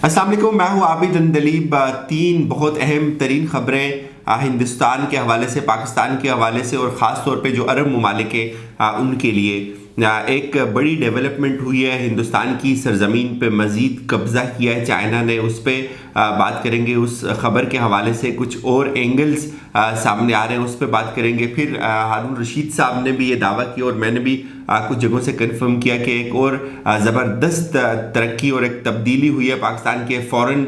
السلام علیکم، میں ہوں عابد اندلیب۔ تین بہت اہم ترین خبریں ہندوستان کے حوالے سے، پاکستان کے حوالے سے اور خاص طور پہ جو عرب ممالک ہیں ان کے لیے۔ ایک بڑی ڈیولپمنٹ ہوئی ہے، ہندوستان کی سرزمین پہ مزید قبضہ کیا ہے چائنا نے، اس پہ بات کریں گے۔ اس خبر کے حوالے سے کچھ اور اینگلز سامنے آ رہے ہیں، اس پہ بات کریں گے۔ پھر ہارون رشید صاحب نے بھی یہ دعویٰ کیا اور میں نے بھی کچھ جگہوں سے کنفرم کیا کہ ایک اور زبردست ترقی اور ایک تبدیلی ہوئی ہے پاکستان کے فورن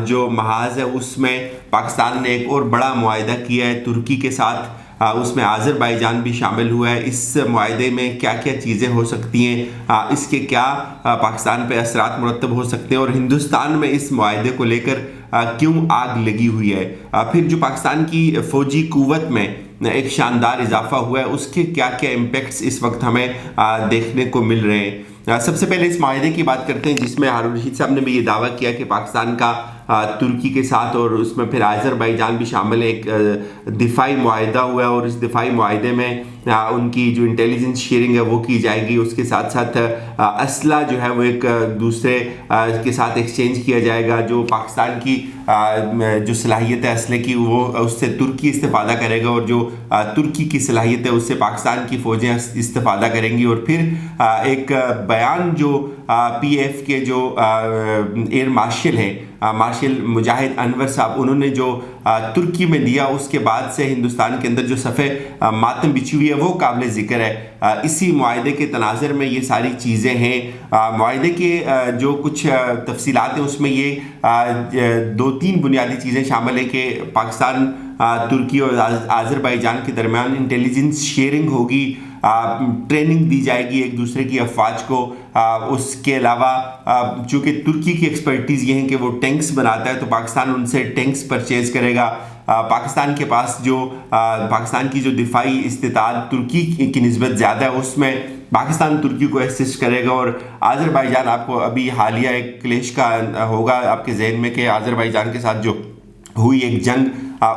جو محاذ ہے اس میں۔ پاکستان نے ایک اور بڑا معاہدہ کیا ہے ترکی کے ساتھ، اس میں آذربائیجان بھی شامل ہوا ہے۔ اس معاہدے میں کیا کیا چیزیں ہو سکتی ہیں، اس کے کیا پاکستان پہ اثرات مرتب ہو سکتے ہیں، اور ہندوستان میں اس معاہدے کو لے کر کیوں آگ لگی ہوئی ہے۔ پھر جو پاکستان کی فوجی قوت میں ایک شاندار اضافہ ہوا ہے، اس کے کیا کیا امپیکٹس اس وقت ہمیں دیکھنے کو مل رہے ہیں۔ سب سے پہلے اس معاہدے کی بات کرتے ہیں جس میں ہارون رشید صاحب نے بھی یہ دعویٰ کیا کہ پاکستان کا ترکی کے ساتھ اور اس میں پھر آذربائیجان بھی شامل ہے، ایک دفاعی معاہدہ ہوا ہے، اور اس دفاعی معاہدے میں ان کی جو انٹیلیجنس شیئرنگ ہے وہ کی جائے گی۔ اس کے ساتھ ساتھ اسلحہ جو ہے وہ ایک دوسرے کے ساتھ ایکسچینج کیا جائے گا۔ جو پاکستان کی جو صلاحیت ہے اسلحے کی وہ اس سے ترکی استفادہ کرے گا، اور جو ترکی کی صلاحیت ہے اس سے پاکستان کی فوجیں استفادہ کریں گی۔ اور پھر ایک بیان جو پی ایف کے جو ایئر مارشل ہیں، مارشل مجاہد انور صاحب، انہوں نے جو ترکی میں دیا، اس کے بعد سے ہندوستان کے اندر جو صفحہ ماتم بچھی ہوئی ہے وہ قابل ذکر ہے۔ اسی معاہدے کے تناظر میں یہ ساری چیزیں ہیں۔ معاہدے کے جو کچھ تفصیلات ہیں اس میں یہ دو تین بنیادی چیزیں شامل ہیں کہ پاکستان ترکی اور آذربائیجان کے درمیان انٹیلیجنس شیئرنگ ہوگی، ٹریننگ دی جائے گی ایک دوسرے کی افواج کو۔ اس کے علاوہ چونکہ ترکی کی ایکسپرٹیز یہ ہیں کہ وہ ٹینکس بناتا ہے، تو پاکستان ان سے ٹینکس پرچیز کرے گا۔ پاکستان کے پاس جو پاکستان کی جو دفاعی استطاعت ترکی کی نسبت زیادہ ہے، اس میں پاکستان ترکی کو اسسٹ کرے گا۔ اور آذربائیجان، آپ کو ابھی حالیہ ایک کلیش کا ہوگا آپ کے ذہن میں کہ آذربائیجان کے ساتھ جو ہوئی ایک جنگ،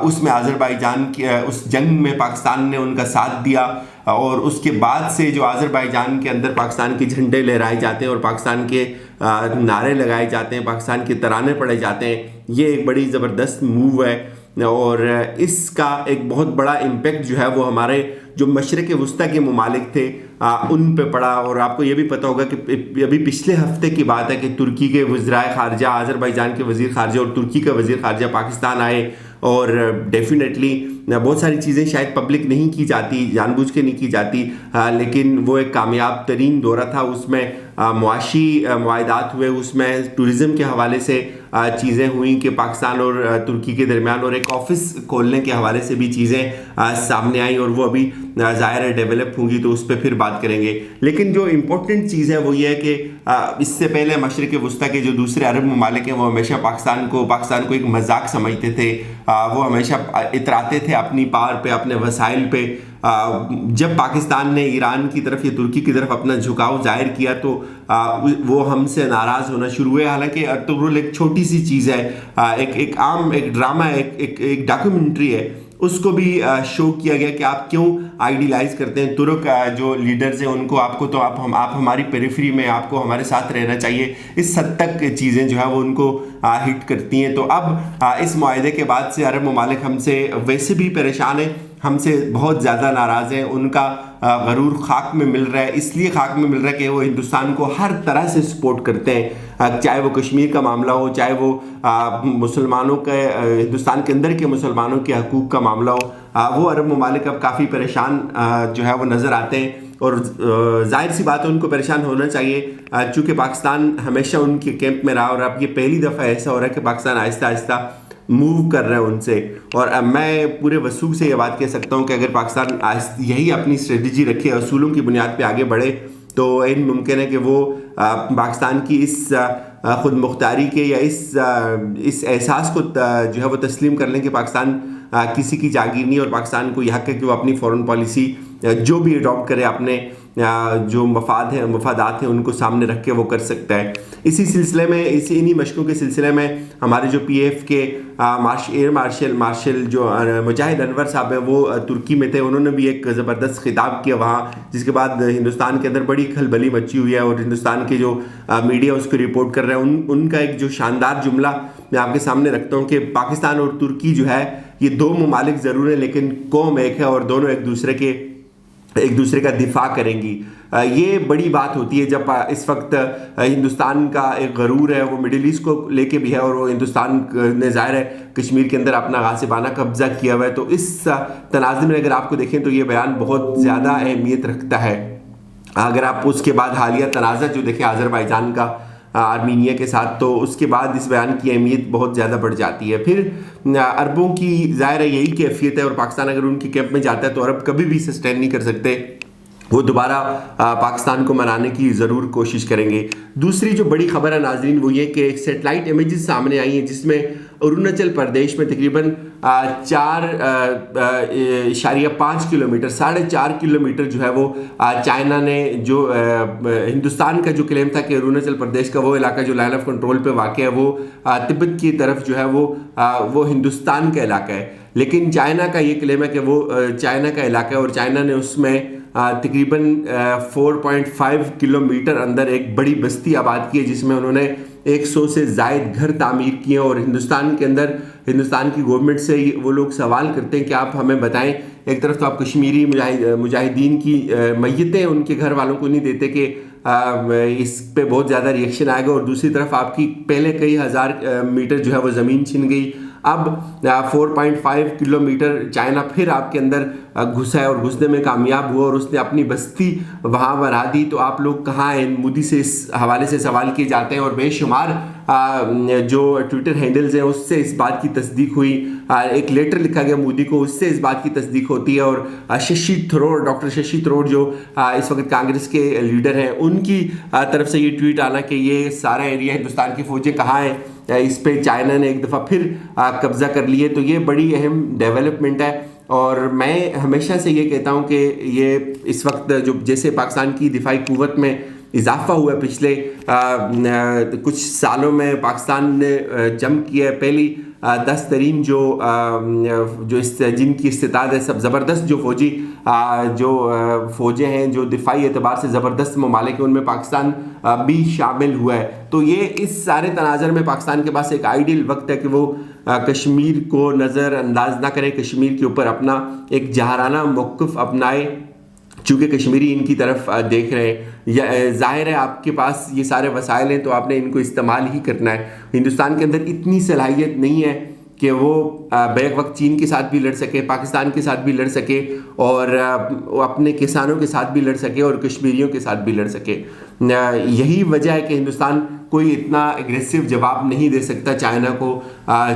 اس میں آذربائیجان کی اس جنگ میں پاکستان نے ان کا ساتھ دیا، اور اس کے بعد سے جو آذربائیجان کے اندر پاکستان کے جھنڈے لہرائے جاتے ہیں اور پاکستان کے نعرے لگائے جاتے ہیں، پاکستان کے ترانے پڑھے جاتے ہیں، یہ ایک بڑی زبردست موو ہے۔ اور اس کا ایک بہت بڑا امپیکٹ جو ہے وہ ہمارے جو مشرق وسطیٰ کے ممالک تھے ان پہ پڑا۔ اور آپ کو یہ بھی پتہ ہوگا کہ ابھی پچھلے ہفتے کی بات ہے کہ ترکی کے وزرائے خارجہ، آذربائیجان کے وزیر خارجہ اور ترکی کا وزیر خارجہ پاکستان آئے، اور ڈیفینیٹلی بہت ساری چیزیں شاید پبلک نہیں کی جاتی، جان بوجھ کے نہیں کی جاتی، لیکن وہ ایک کامیاب ترین دورہ تھا۔ اس میں معاشی معاہدات ہوئے، اس میں ٹورزم کے حوالے سے چیزیں ہوئیں کہ پاکستان اور ترکی کے درمیان، اور ایک آفس کھولنے کے حوالے سے بھی چیزیں سامنے آئیں، اور وہ ابھی ظاہر ہے ڈیولپ ہوں گی تو اس پہ پھر بات کریں گے۔ لیکن جو امپورٹنٹ چیز ہے وہ یہ ہے کہ اس سے پہلے مشرق وسطیٰ کے جو دوسرے عرب ممالک ہیں وہ ہمیشہ پاکستان کو ایک مذاق سمجھتے تھے، وہ ہمیشہ اتراتے تھے اپنی پاور پہ، اپنے وسائل پہ۔ جب پاکستان نے ایران کی طرف یا ترکی کی طرف اپنا جھکاؤ ظاہر کیا تو وہ ہم سے ناراض ہونا شروع ہوئے۔ حالانکہ ارطغرل ایک چھوٹی سی چیز ہے، ایک عام ایک ڈرامہ ہے، ایک ڈاکیومنٹری ہے، اس کو بھی شو کیا گیا کہ آپ کیوں آئیڈیلائز کرتے ہیں ترک جو لیڈرز ہیں ان کو، آپ کو تو آپ ہماری پیریفری میں، آپ کو ہمارے ساتھ رہنا چاہیے۔ اس حد تک چیزیں جو ہے وہ ان کو ہٹ کرتی ہیں۔ تو اب اس معاہدے کے بعد سے عرب ممالک ہم سے ویسے بھی پریشان ہیں، ہم سے بہت زیادہ ناراض ہیں، ان کا غرور خاک میں مل رہا ہے۔ اس لیے خاک میں مل رہا ہے کہ وہ ہندوستان کو ہر طرح سے سپورٹ کرتے ہیں، چاہے وہ کشمیر کا معاملہ ہو، چاہے وہ مسلمانوں کے ہندوستان کے اندر کے مسلمانوں کے حقوق کا معاملہ ہو۔ وہ عرب ممالک اب کافی پریشان جو ہے وہ نظر آتے ہیں، اور ظاہر سی بات ہے ان کو پریشان ہونا چاہیے، چونکہ پاکستان ہمیشہ ان کے کیمپ میں رہا، اور اب یہ پہلی دفعہ ایسا ہو رہا ہے کہ پاکستان آہستہ آہستہ موو کر رہا ہے ان سے۔ اور میں پورے وثوق سے یہ بات کہہ سکتا ہوں کہ اگر پاکستان یہی اپنی اسٹریٹجی رکھے، اصولوں کی بنیاد پہ آگے بڑھے، تو ممکن ہے کہ وہ پاکستان کی اس خود مختاری کے یا اس احساس کو جو ہے وہ تسلیم کر لیں کہ پاکستان کسی کی جاگیر نہیں، اور پاکستان کو یہ حق ہے کہ وہ اپنی فورن پالیسی جو بھی اڈاپٹ کرے، اپنے جو مفادات ہیں ان کو سامنے رکھ کے وہ کر سکتا ہے۔ اسی سلسلے میں انہی مشقوں کے سلسلے میں ہمارے جو پی ایف کے ایئر مارشل جو مجاہد انور صاحب ہیں وہ ترکی میں تھے. انہوں نے بھی ایک زبردست خطاب کیا وہاں, جس کے بعد ہندوستان کے اندر بڑی کھلبلی مچی ہوئی ہے, اور ہندوستان کے جو میڈیا اس کو رپورٹ کر رہے ہیں ان کا ایک جو شاندار جملہ میں آپ کے سامنے رکھتا ہوں کہ پاکستان اور ترکی جو ہے یہ دو ممالک ضرور ہیں لیکن قوم ایک ہے, اور دونوں ایک دوسرے کا دفاع کریں گی. یہ بڑی بات ہوتی ہے جب اس وقت ہندوستان کا ایک غرور ہے وہ مڈل ایسٹ کو لے کے بھی ہے, اور وہ ہندوستان نے ظاہر ہے کشمیر کے اندر اپنا غاصبانہ قبضہ کیا ہوا ہے. تو اس تناظر میں اگر آپ کو دیکھیں تو یہ بیان بہت زیادہ اہمیت رکھتا ہے. اگر آپ اس کے بعد حالیہ تنازع جو دیکھیں آذربائیجان کا آرمینیا کے ساتھ, تو اس کے بعد اس بیان کی اہمیت بہت زیادہ بڑھ جاتی ہے. پھر عربوں کی ظاہر ہے یہی کیفیت ہے, اور پاکستان اگر ان کے کیمپ میں جاتا ہے تو عرب کبھی بھی سسٹین نہیں کر سکتے, وہ دوبارہ پاکستان کو منانے کی ضرور کوشش کریں گے. دوسری جو بڑی خبر ہے ناظرین وہ یہ کہ ایک سیٹلائٹ امیجز سامنے آئی ہیں جس میں اروناچل پردیش میں تقریباً 4.5 کلومیٹر 4.5 کلومیٹر جو ہے وہ چائنا نے جو ہندوستان کا جو کلیم تھا کہ اروناچل پردیش کا وہ علاقہ جو لائن آف کنٹرول پہ واقع ہے وہ تبت کی طرف جو ہے وہ ہندوستان کا علاقہ ہے, لیکن چائنا کا یہ کلیم ہے کہ وہ چائنا کا علاقہ ہے, اور چائنا نے اس میں تقریباً 4.5 کلومیٹر اندر ایک بڑی بستی آباد کی ہے جس میں انہوں نے 100 سے زائد گھر تعمیر کیے. اور ہندوستان کے اندر ہندوستان کی گورنمنٹ سے وہ لوگ سوال کرتے ہیں کہ آپ ہمیں بتائیں, ایک طرف تو آپ کشمیری مجاہدین کی میتیں ان کے گھر والوں کو نہیں دیتے کہ اس پہ بہت زیادہ ریئیکشن آئے گا, اور دوسری طرف آپ کی پہلے کئی ہزار میٹر جو ہے وہ زمین چھن گئی, اب 4.5 کلومیٹر چائنا پھر آپ کے اندر گھسا ہے اور گھسنے میں کامیاب ہوا, اور اس نے اپنی بستی وہاں بنا دی. تو آپ لوگ کہاں ہیں؟ مودی سے اس حوالے سے سوال کیے جاتے ہیں, اور بے شمار جو ٹویٹر ہینڈلز ہیں اس سے اس بات کی تصدیق ہوئی. ایک لیٹر لکھا گیا مودی کو, اس سے اس بات کی تصدیق ہوتی ہے. اور ڈاکٹر ششی تھروڑ جو اس وقت کانگریس کے لیڈر ہیں, ان کی طرف سے یہ ٹویٹ آنا کہ یہ سارا ایریا ہندوستان کی فوجیں کہاں ہیں, اس پہ چائنا نے ایک دفعہ پھر قبضہ کر لیے. تو یہ بڑی اہم ڈیولپمنٹ ہے, اور میں ہمیشہ سے یہ کہتا ہوں کہ یہ اس وقت جو جیسے پاکستان کی دفاعی قوت میں اضافہ ہوا ہے پچھلے کچھ سالوں میں, پاکستان نے جم کیا ہے پہلی 10 ترین جن کی استطاعت ہے سب زبردست جو فوجیں ہیں جو دفاعی اعتبار سے زبردست ممالک ہیں, ان میں پاکستان بھی شامل ہوا ہے. تو یہ اس سارے تناظر میں پاکستان کے پاس ایک آئیڈیل وقت ہے کہ وہ کشمیر کو نظر انداز نہ کرے, کشمیر کے اوپر اپنا ایک جاہرانہ موقف اپنائے, چونکہ کشمیری ان کی طرف دیکھ رہے ہیں. ظاہر ہے آپ کے پاس یہ سارے وسائل ہیں تو آپ نے ان کو استعمال ہی کرنا ہے. ہندوستان کے اندر اتنی صلاحیت نہیں ہے کہ وہ بیک وقت چین کے ساتھ بھی لڑ سکے, پاکستان کے ساتھ بھی لڑ سکے, اور اپنے کسانوں کے ساتھ بھی لڑ سکے, اور کشمیریوں کے ساتھ بھی لڑ سکے. یہی وجہ ہے کہ ہندوستان کوئی اتنا اگریسو جواب نہیں دے سکتا چائنا کو.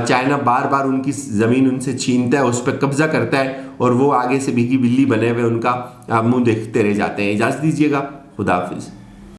چائنا بار بار ان کی زمین ان سے چھینتا ہے, اس پہ قبضہ کرتا ہے, اور وہ آگے سے بھیگی بلی بنے ہوئے ان کا منہ دیکھتے رہ جاتے ہیں. اجازت دیجیے گا, خدا حافظ.